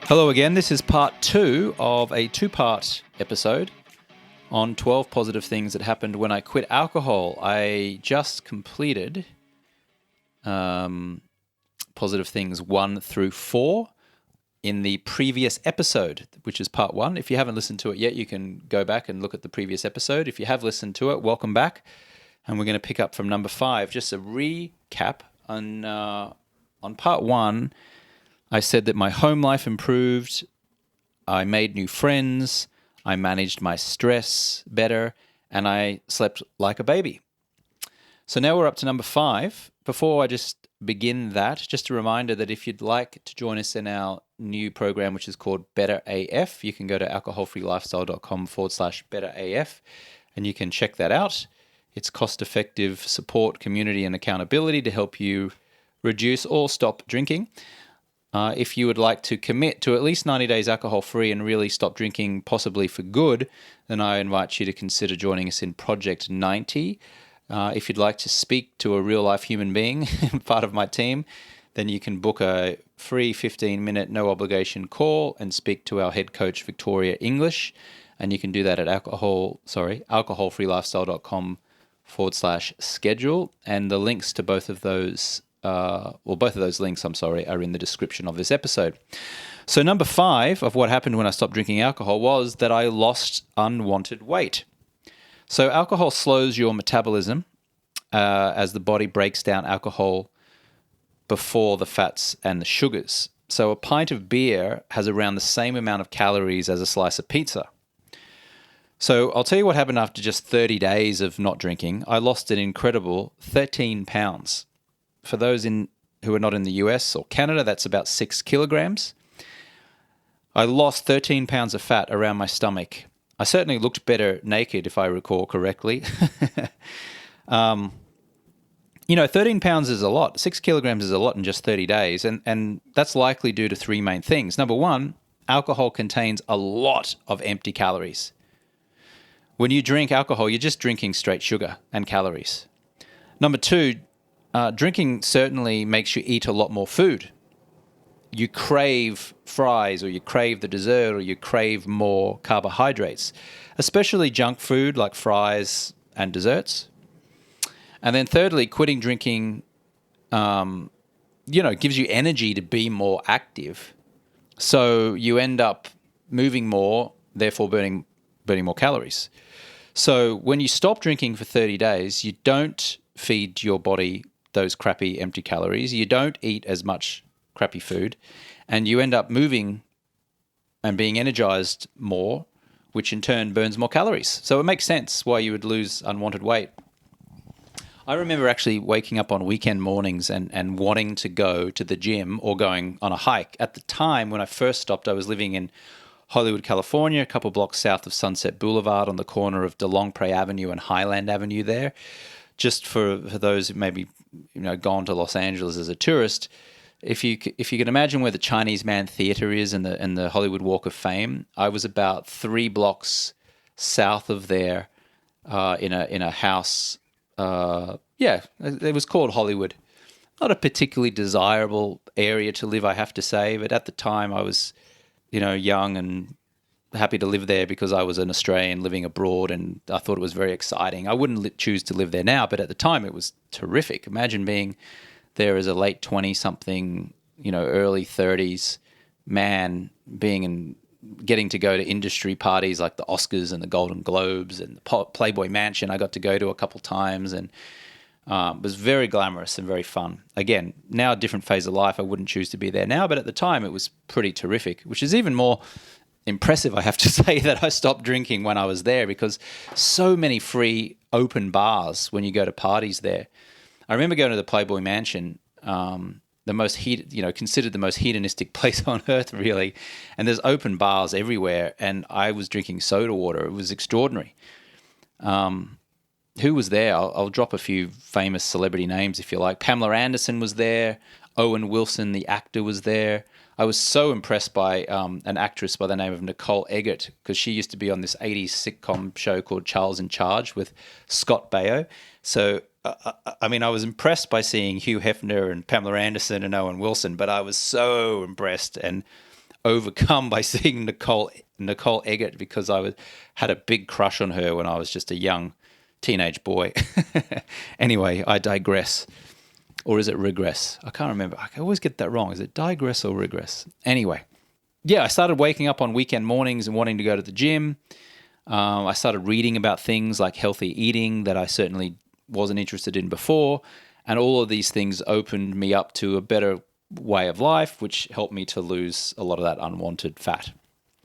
Hello again. This is part 2 of a 2-part episode on 12 positive things that happened when I quit alcohol. I just completed positive things 1 through 4 in the previous episode, which is part 1. If you haven't listened to it yet, you can go back and look at the previous episode. If you have listened to it, welcome back. And we're going to pick up from number 5. Just a recap on part 1. I said that my home life improved, I made new friends, I managed my stress better, and I slept like a baby. So now we're up to number 5. Before I just begin that, just a reminder that if you'd like to join us in our new program, which is called Better AF, you can go to alcoholfreelifestyle.com/Better AF, and you can check that out. It's cost-effective support, community, and accountability to help you reduce or stop drinking. If you would like to commit to at least 90 days alcohol-free and really stop drinking, possibly for good, then I invite you to consider joining us in Project 90. If you'd like to speak to a real-life human being, part of my team, then you can book a free 15-minute no-obligation call and speak to our head coach, Victoria English. And you can do that at alcoholfreelifestyle.com/schedule. And the links to both of those both of those links, are in the description of this episode. So number 5 of what happened when I stopped drinking alcohol was that I lost unwanted weight. So alcohol slows your metabolism as the body breaks down alcohol before the fats and the sugars. So a pint of beer has around the same amount of calories as a slice of pizza. So I'll tell you what happened after just 30 days of not drinking. I lost an incredible 13 pounds. For those who are not in the US or Canada, that's about 6 kilograms. I lost 13 pounds of fat around my stomach. I certainly looked better naked, if I recall correctly. 13 pounds is a lot. 6 kilograms is a lot in just 30 days. And that's likely due to 3 main things. Number 1, alcohol contains a lot of empty calories. When you drink alcohol, you're just drinking straight sugar and calories. Number 2, drinking certainly makes you eat a lot more food. You crave fries, or you crave the dessert, or you crave more carbohydrates, especially junk food like fries and desserts. And then thirdly, quitting drinking, gives you energy to be more active. So you end up moving more, therefore burning more calories. So when you stop drinking for 30 days, you don't feed your body those crappy empty calories. You don't eat as much crappy food, and you end up moving and being energized more, which in turn burns more calories. So it makes sense why you would lose unwanted weight. I remember actually waking up on weekend mornings and wanting to go to the gym or going on a hike. At the time when I first stopped, I was living in Hollywood, California, a couple blocks south of Sunset Boulevard on the corner of DeLongpre Avenue and Highland Avenue there. Just for those who maybe gone to Los Angeles as a tourist, if you can imagine where the Chinese Man Theater is and the Hollywood Walk of Fame, I was about 3 blocks south of there, in a house. It was called Hollywood. Not a particularly desirable area to live, I have to say, but at the time I was, young and happy to live there because I was an Australian living abroad, and I thought it was very exciting. I wouldn't choose to live there now, but at the time it was terrific. Imagine being there as a late 20-something, early 30s man, getting to go to industry parties like the Oscars and the Golden Globes and the Playboy Mansion. I got to go to a couple times, and it was very glamorous and very fun. Again, now a different phase of life. I wouldn't choose to be there now, but at the time it was pretty terrific, which is even more impressive, I have to say, that I stopped drinking when I was there, because so many free open bars when you go to parties there. I remember going to the Playboy Mansion, considered the most hedonistic place on earth, really. And there's open bars everywhere, and I was drinking soda water. It was extraordinary. Who was there? I'll drop a few famous celebrity names if you like. Pamela Anderson was there. Owen Wilson, the actor, was there. I was so impressed by an actress by the name of Nicole Eggert, because she used to be on this 80s sitcom show called Charles in Charge with Scott Baio. So, I was impressed by seeing Hugh Hefner and Pamela Anderson and Owen Wilson, but I was so impressed and overcome by seeing Nicole Eggert, because had a big crush on her when I was just a young teenage boy. Anyway, I digress. Or is it regress? I can't remember. I always get that wrong. Is it digress or regress? Anyway, yeah, I started waking up on weekend mornings and wanting to go to the gym. I started reading about things like healthy eating that I certainly wasn't interested in before. And all of these things opened me up to a better way of life, which helped me to lose a lot of that unwanted fat.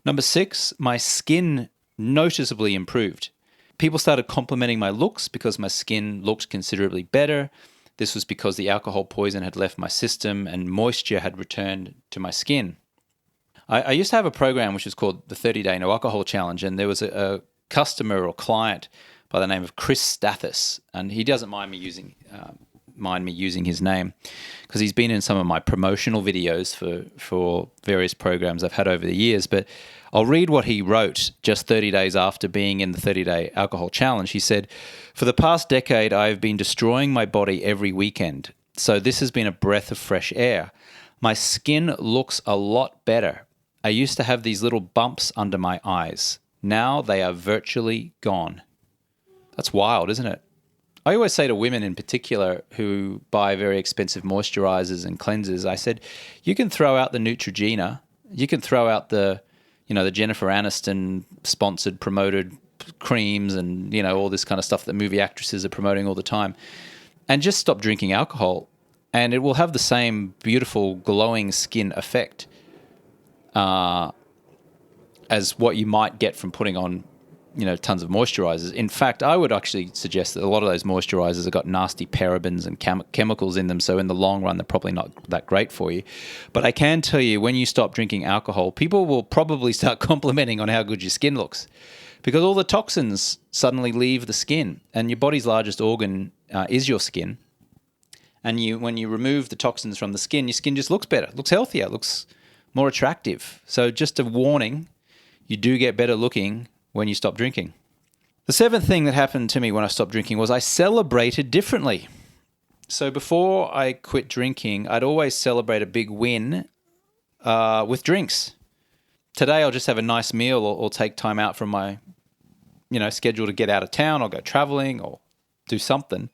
Number 6, my skin noticeably improved. People started complimenting my looks because my skin looked considerably better. This was because the alcohol poison had left my system and moisture had returned to my skin. I used to have a program which was called the 30-Day No Alcohol Challenge, and there was a customer or client by the name of Chris Stathis, and he doesn't mind me using his name because he's been in some of my promotional videos for various programs I've had over the years. But I'll read what he wrote just 30 days after being in the 30-Day Alcohol Challenge. He said, "For the past decade, I've been destroying my body every weekend. So this has been a breath of fresh air. My skin looks a lot better. I used to have these little bumps under my eyes. Now they are virtually gone." That's wild, isn't it? I always say to women in particular who buy very expensive moisturizers and cleansers, I said, you can throw out the Neutrogena, you can throw out the Jennifer Aniston sponsored, promoted creams and, all this kind of stuff that movie actresses are promoting all the time, and just stop drinking alcohol, and it will have the same beautiful glowing skin effect as what you might get from putting on tons of moisturizers. In fact, I would actually suggest that a lot of those moisturizers have got nasty parabens and chemicals in them, so in the long run, they're probably not that great for you. But I can tell you, when you stop drinking alcohol, people will probably start complimenting on how good your skin looks, because all the toxins suddenly leave the skin, and your body's largest organ is your skin. And when you remove the toxins from the skin, your skin just looks better, looks healthier, looks more attractive. So just a warning, you do get better looking when you stop drinking. The 7th thing that happened to me when I stopped drinking was I celebrated differently. So before I quit drinking, I'd always celebrate a big win with drinks. Today I'll just have a nice meal or take time out from my schedule to get out of town or go traveling or do something.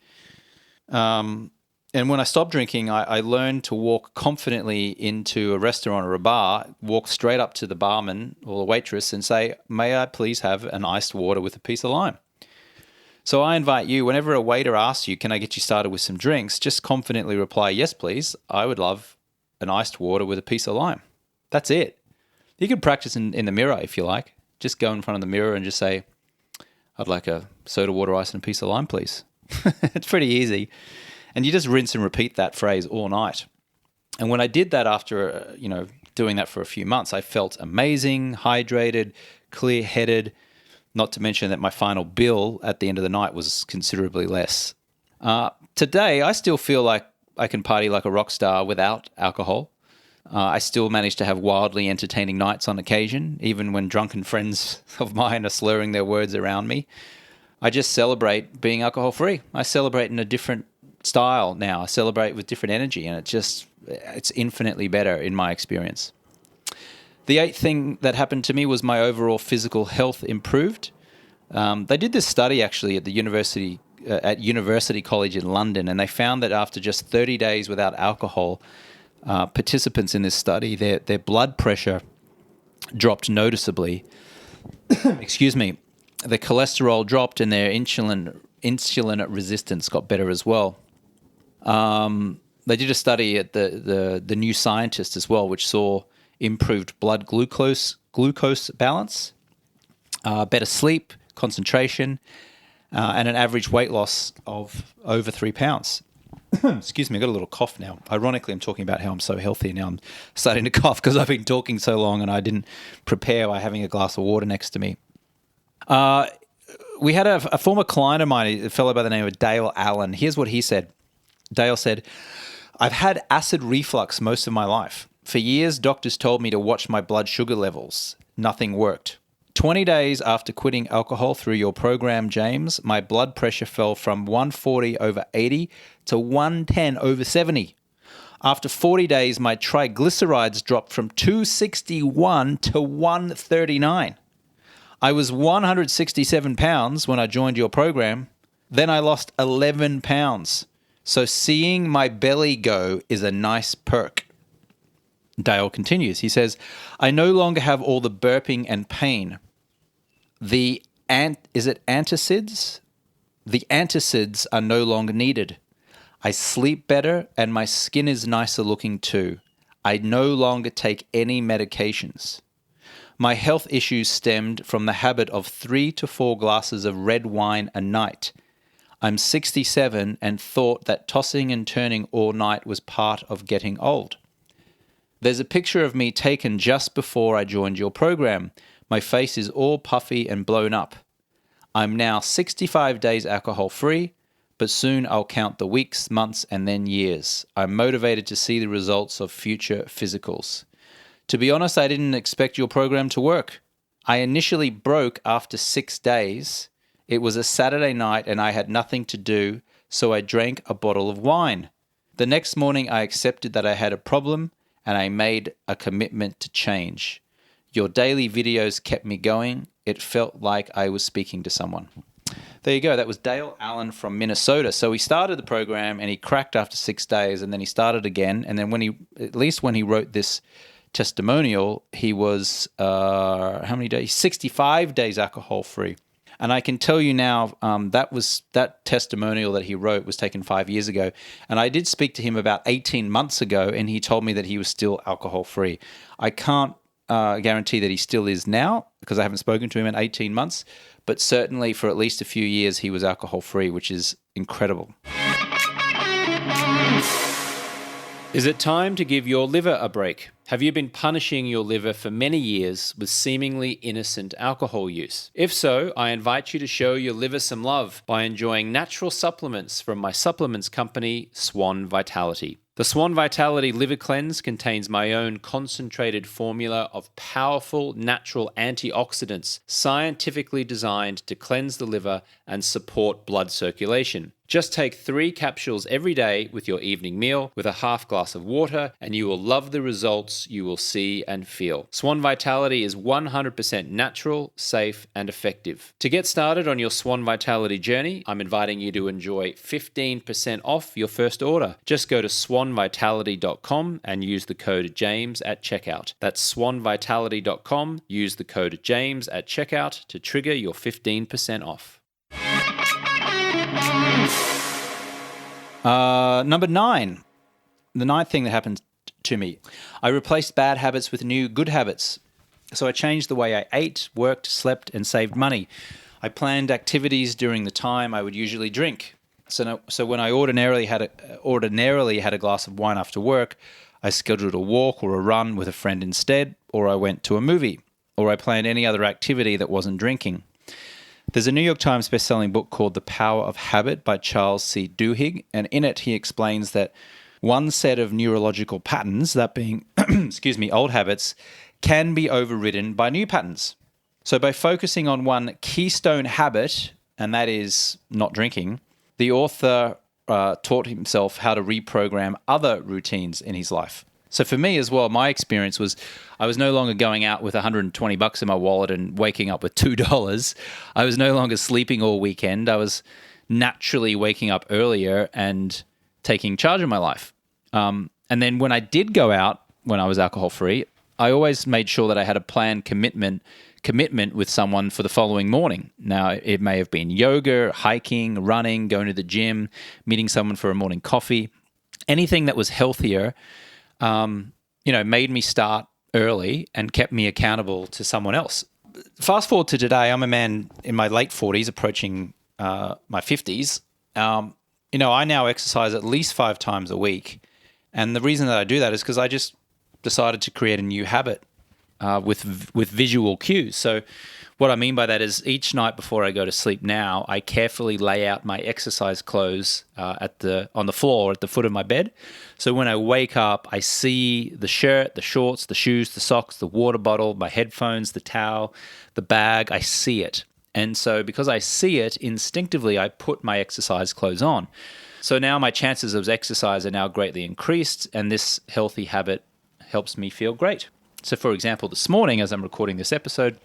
And when I stopped drinking, I learned to walk confidently into a restaurant or a bar, walk straight up to the barman or the waitress and say, "May I please have an iced water with a piece of lime?" So I invite you, whenever a waiter asks you, "Can I get you started with some drinks?" just confidently reply, "Yes, please. I would love an iced water with a piece of lime." That's it. You can practice in the mirror if you like. Just go in front of the mirror and just say, "I'd like a soda water ice and a piece of lime, please." It's pretty easy. And you just rinse and repeat that phrase all night. And when I did that after, doing that for a few months, I felt amazing, hydrated, clear-headed, not to mention that my final bill at the end of the night was considerably less. Today, I still feel like I can party like a rock star without alcohol. I still manage to have wildly entertaining nights on occasion, even when drunken friends of mine are slurring their words around me. I just celebrate being alcohol-free. I celebrate in a different style now. I celebrate with different energy, and it's infinitely better in my experience. The 8th thing that happened to me was my overall physical health improved. They did this study actually at the University College in London, and they found that after just 30 days without alcohol, participants in this study, their blood pressure dropped noticeably. Excuse me. The cholesterol dropped, and their insulin resistance got better as well. They did a study at the New Scientist as well, which saw improved blood glucose balance, better sleep, concentration, and an average weight loss of over 3 pounds. Excuse me, I got a little cough now. Ironically, I'm talking about how I'm so healthy. Now I'm starting to cough because I've been talking so long and I didn't prepare by having a glass of water next to me. We had a former client of mine, a fellow by the name of Dale Allen. Here's what he said. Dale said, "I've had acid reflux most of my life. For years, doctors told me to watch my blood sugar levels. Nothing worked. 20 days after quitting alcohol through your program, James, my blood pressure fell from 140/80 to 110/70. After 40 days, my triglycerides dropped from 261 to 139. I was 167 pounds when I joined your program. Then I lost 11 pounds. So seeing my belly go is a nice perk. Dale continues. He says, I no longer have all the burping and pain. Is it antacids? The antacids are no longer needed. I sleep better and my skin is nicer looking too. I no longer take any medications. My health issues stemmed from the habit of 3 to 4 glasses of red wine a night. I'm 67 and thought that tossing and turning all night was part of getting old. There's a picture of me taken just before I joined your program. My face is all puffy and blown up. I'm now 65 days alcohol-free, but soon I'll count the weeks, months, and then years. I'm motivated to see the results of future physicals. To be honest, I didn't expect your program to work. I initially broke after 6 days. It was a Saturday night and I had nothing to do, so I drank a bottle of wine. The next morning I accepted that I had a problem and I made a commitment to change. Your daily videos kept me going. It felt like I was speaking to someone. There you go. That was Dale Allen from Minnesota. So he started the program and he cracked after 6 days and then he started again. And then when he wrote this testimonial, he was, how many days? 65 days alcohol free. And I can tell you now, that testimonial that he wrote was taken 5 years ago. And I did speak to him about 18 months ago, and he told me that he was still alcohol-free. I can't guarantee that he still is now because I haven't spoken to him in 18 months, but certainly for at least a few years he was alcohol-free, which is incredible. Is it time to give your liver a break? Have you been punishing your liver for many years with seemingly innocent alcohol use? If so, I invite you to show your liver some love by enjoying natural supplements from my supplements company, Swan Vitality. The Swan Vitality Liver Cleanse contains my own concentrated formula of powerful natural antioxidants scientifically designed to cleanse the liver and support blood circulation. Just take 3 capsules every day with your evening meal with a half glass of water and you will love the results you will see and feel. Swan Vitality is 100% natural, safe, and effective. To get started on your Swan Vitality journey, I'm inviting you to enjoy 15% off your first order. Just go to swanvitality.com and use the code James at checkout. That's swanvitality.com. Use the code James at checkout to trigger your 15% off. Number 9. The 9th thing that happened to me. I replaced bad habits with new good habits. So I changed the way I ate, worked, slept, and saved money. I planned activities during the time I would usually drink. So when I ordinarily had a glass of wine after work, I scheduled a walk or a run with a friend instead, or I went to a movie, or I planned any other activity that wasn't drinking. There's a New York Times best-selling book called The Power of Habit by Charles C. Duhigg, and in it he explains that one set of neurological patterns, that being, old habits, can be overridden by new patterns. So by focusing on one keystone habit, and that is not drinking, the author taught himself how to reprogram other routines in his life. So for me as well, my experience was I was no longer going out with $120 in my wallet and waking up with $2. I was no longer sleeping all weekend. I was naturally waking up earlier and taking charge of my life. And then when I did go out, when I was alcohol-free, I always made sure that I had a planned commitment with someone for the following morning. Now, it may have been yoga, hiking, running, going to the gym, meeting someone for a morning coffee. Anything that was healthier made me start early and kept me accountable to someone else. Fast forward to today, I'm a man in my late 40s, approaching my 50s. I now exercise at least 5 times a week. And the reason that I do that is because I just decided to create a new habit with visual cues. So what I mean by that is each night before I go to sleep now, I carefully lay out my exercise clothes on the floor at the foot of my bed. So when I wake up, I see the shirt, the shorts, the shoes, the socks, the water bottle, my headphones, the towel, the bag. I see it. And so because I see it, instinctively, I put my exercise clothes on. So now my chances of exercise are now greatly increased, and this healthy habit helps me feel great. So for example, this morning, as I'm recording this episode,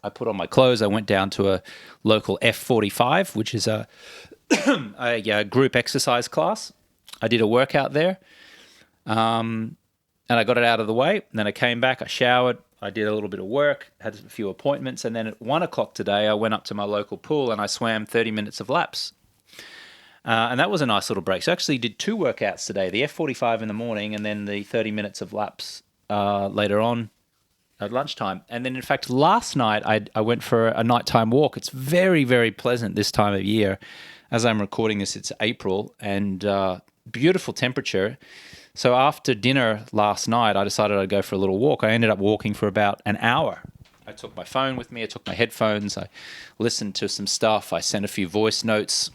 I put on my clothes. I went down to a local F45, which is a group exercise class. I did a workout there, and I got it out of the way. And then I came back, I showered, I did a little bit of work, had a few appointments, and then at 1 o'clock today, I went up to my local pool and I swam 30 minutes of laps. And that was a nice little break. So I actually did 2 workouts today, the F45 in the morning and then the 30 minutes of laps later on at lunchtime. And then, in fact, last night I went for a nighttime walk. It's very, very pleasant this time of year. As I'm recording this, it's April and beautiful temperature. So after dinner last night, I decided I'd go for a little walk. I ended up walking for about an hour. I took my phone with me. I took my headphones. I listened to some stuff. I sent a few voice notes.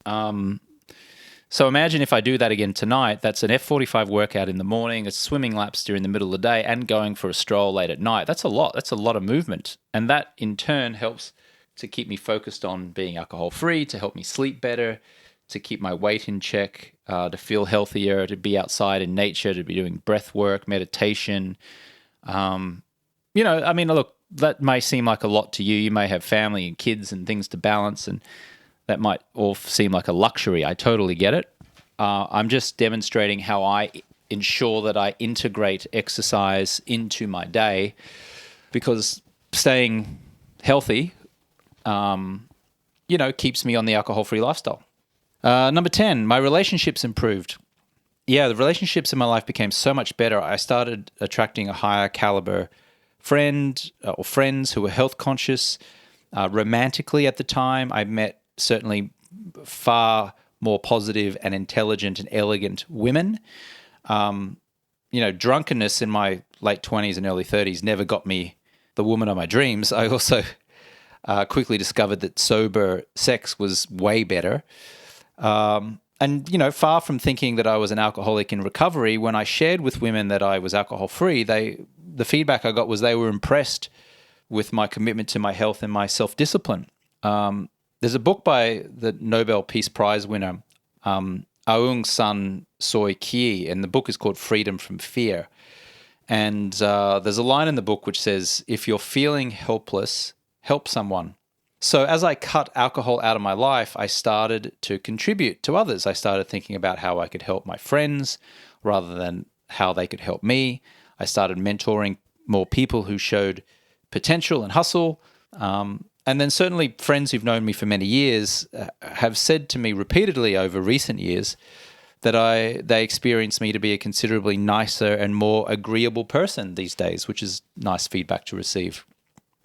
So imagine if I do that again tonight. That's an F45 workout in the morning, it's swimming laps during the middle of the day, and going for a stroll late at night. That's a lot. That's a lot of movement. And that in turn helps to keep me focused on being alcohol-free, to help me sleep better, to keep my weight in check, to feel healthier, to be outside in nature, to be doing breath work, meditation. Look, that may seem like a lot to you. You may have family and kids and things to balance, and that might all seem like a luxury. I totally get it. I'm just demonstrating how I ensure that I integrate exercise into my day, because staying healthy, keeps me on the alcohol-free lifestyle. Number 10, my relationships improved. Yeah, the relationships in my life became so much better. I started attracting a higher caliber friend or friends who were health conscious. Romantically at the time, I met certainly far more positive and intelligent and elegant women. Drunkenness in my late 20s and early 30s never got me the woman of my dreams. I also quickly discovered that sober sex was way better. Far from thinking that I was an alcoholic in recovery, when I shared with women that I was alcohol-free, the feedback I got was they were impressed with my commitment to my health and my self-discipline. There's a book by the Nobel Peace Prize winner, Aung San Suu Kyi, and the book is called Freedom from Fear. And there's a line in the book which says, if you're feeling helpless, help someone. So as I cut alcohol out of my life, I started to contribute to others. I started thinking about how I could help my friends rather than how they could help me. I started mentoring more people who showed potential and hustle. And then certainly friends who've known me for many years have said to me repeatedly over recent years that they experience me to be a considerably nicer and more agreeable person these days, which is nice feedback to receive.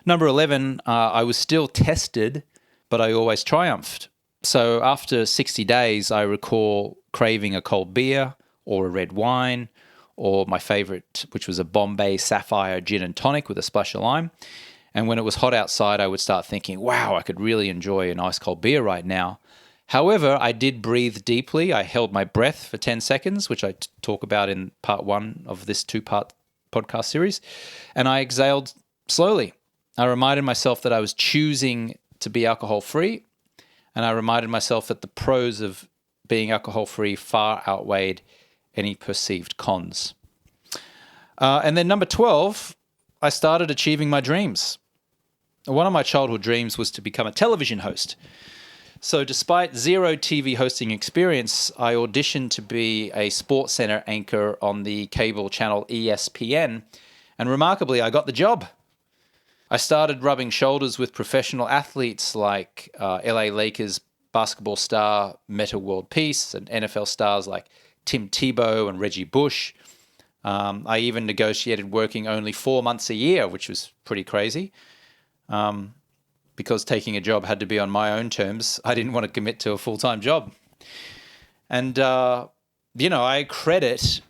Number 11, I was still tested, but I always triumphed. So after 60 days, I recall craving a cold beer or a red wine, or my favorite, which was a Bombay Sapphire gin and tonic with a splash of lime. And when it was hot outside, I would start thinking, wow, I could really enjoy an ice cold beer right now. However, I did breathe deeply. I held my breath for 10 seconds, which I talk about in part 1 of this 2-part podcast series. And I exhaled slowly. I reminded myself that I was choosing to be alcohol-free. And I reminded myself that the pros of being alcohol-free far outweighed any perceived cons. And then number 12, I started achieving my dreams. One of my childhood dreams was to become a television host. So despite zero TV hosting experience, I auditioned to be a Sports Center anchor on the cable channel ESPN, and remarkably, I got the job. I started rubbing shoulders with professional athletes like LA Lakers basketball star Metta World Peace and NFL stars like Tim Tebow and Reggie Bush. I even negotiated working only 4 months a year, which was pretty crazy. Because taking a job had to be on my own terms, I didn't want to commit to a full-time job. And, I credit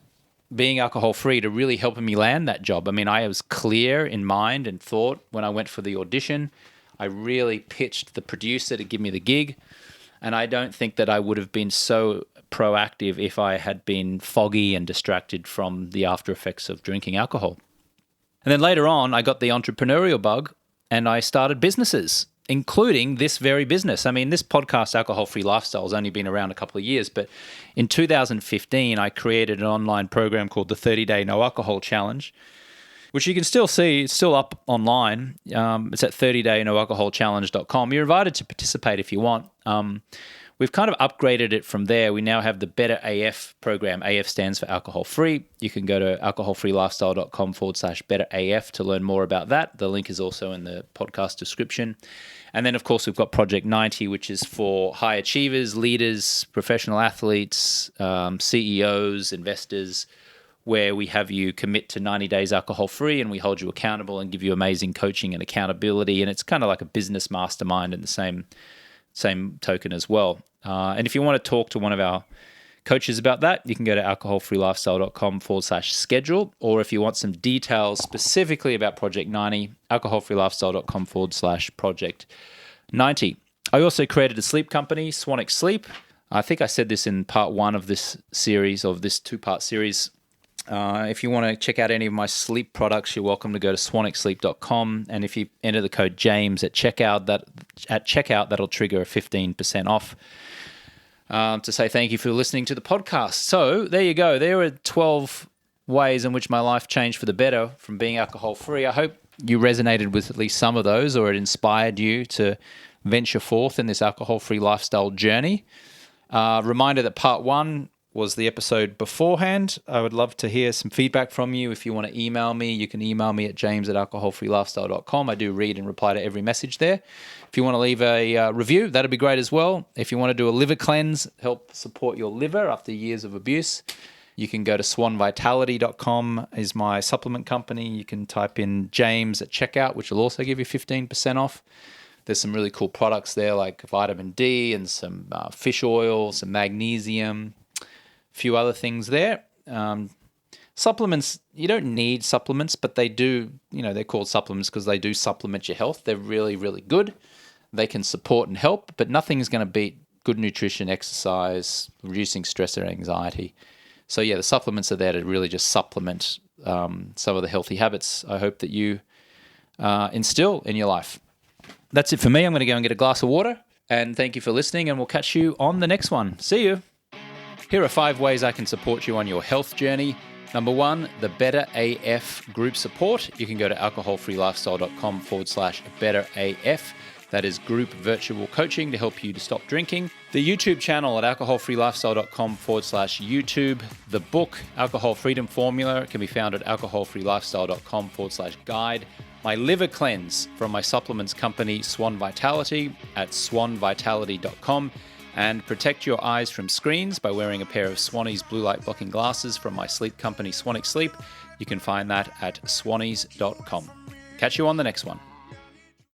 being alcohol-free to really helping me land that job. I mean, I was clear in mind and thought when I went for the audition. I really pitched the producer to give me the gig. And I don't think that I would have been so proactive if I had been foggy and distracted from the after effects of drinking alcohol. And then later on, I got the entrepreneurial bug and I started businesses. including this very business. I mean, this podcast, Alcohol-Free Lifestyle, has only been around a couple of years, but in 2015, I created an online program called the 30-Day No Alcohol Challenge, which you can still see. It's still up online. It's at 30daynoalcoholchallenge.com. You're invited to participate if you want. We've kind of upgraded it from there. We now have the Better AF program. AF stands for alcohol free. You can go to alcoholfreelifestyle.com/better AF to learn more about that. The link is also in the podcast description. And then, of course, we've got Project 90, which is for high achievers, leaders, professional athletes, CEOs, investors, where we have you commit to 90 days alcohol free and we hold you accountable and give you amazing coaching and accountability. And it's kind of like a business mastermind in the same token as well. And if you want to talk to one of our coaches about that, you can go to alcoholfreelifestyle.com/schedule. Or if you want some details specifically about Project 90, alcoholfreelifestyle.com/project 90. I also created a sleep company, Swanwick Sleep. I think I said this in part 1 of this series, of this 2-part series. If you want to check out any of my sleep products, you're welcome to go to swanwicksleep.com. And if you enter the code James at checkout, that'll trigger a 15% off to say thank you for listening to the podcast. So there you go. There are 12 ways in which my life changed for the better from being alcohol-free. I hope you resonated with at least some of those, or it inspired you to venture forth in this alcohol-free lifestyle journey. Reminder that part 1 was the episode beforehand. I would love to hear some feedback from you. If you want to email me, you can email me at james@alcoholfreelifestyle.com. I do read and reply to every message there. If you want to leave a review, that'd be great as well. If you want to do a liver cleanse, help support your liver after years of abuse, you can go to swanvitality.com is my supplement company. You can type in James at checkout, which will also give you 15% off. There's some really cool products there like vitamin D and some fish oil, some magnesium, few other things there. Supplements, you don't need supplements, but they do, they're called supplements because they do supplement your health. They're really, really good. They can support and help, but nothing's going to beat good nutrition, exercise, reducing stress or anxiety. So yeah, the supplements are there to really just supplement some of the healthy habits I hope that you instill in your life. That's it for me. I'm going to go and get a glass of water, and thank you for listening, and we'll catch you on the next one. See you. Here are 5 ways I can support you on your health journey. Number 1, the Better AF group support. You can go to alcoholfreelifestyle.com/better AF. That is group virtual coaching to help you to stop drinking. The YouTube channel at alcoholfreelifestyle.com/YouTube. The book, Alcohol Freedom Formula, can be found at alcoholfreelifestyle.com/guide. My liver cleanse from my supplements company, Swan Vitality, at swanvitality.com. And protect your eyes from screens by wearing a pair of Swannies blue light blocking glasses from my sleep company, Swanwick Sleep. You can find that at swannies.com. Catch you on the next one.